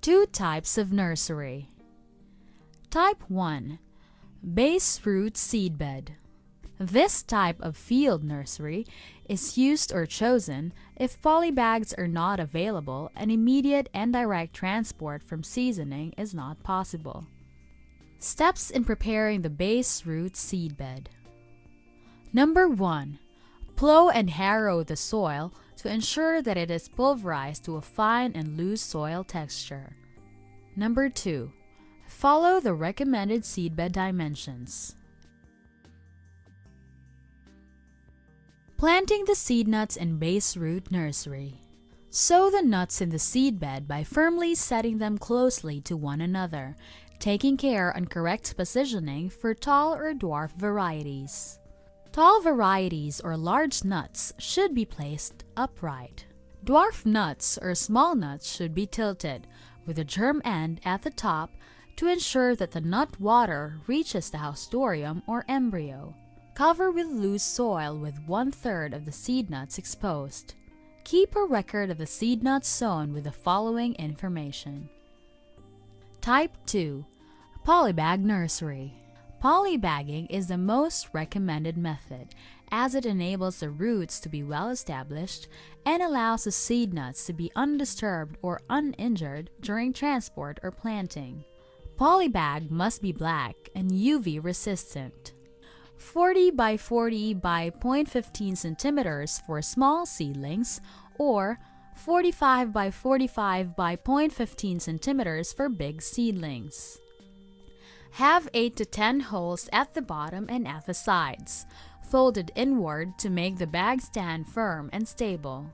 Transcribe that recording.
Two types of nursery. Type 1. Base root seedbed. This type of field nursery is used or chosen if polybags are not available and immediate and direct transport from seasoning is not possible. Steps in preparing the base root seedbed. Number 1. Plow and harrow the soil to ensure that it is pulverized to a fine and loose soil texture. Number 2. Follow the recommended seedbed dimensions. Planting the seed nuts in base root nursery. Sow the nuts in the seedbed by firmly setting them closely to one another, taking care on correct positioning for tall or dwarf varieties. Tall varieties or large nuts should be placed upright. Dwarf nuts or small nuts should be tilted, with the germ end at the top to ensure that the nut water reaches the haustorium or embryo. Cover with loose soil with 1/3 of the seed nuts exposed. Keep a record of the seed nuts sown with the following information. Type 2. Polybag Nursery. Polybagging is the most recommended method as it enables the roots to be well established and allows the seed nuts to be undisturbed or uninjured during transport or planting. Polybag must be black and UV resistant. 40 by 40 by 0.15 centimeters for small seedlings or 45 by 45 by 0.15 centimeters for big seedlings. Have 8 to 10 holes at the bottom and at the sides, folded inward to make the bag stand firm and stable.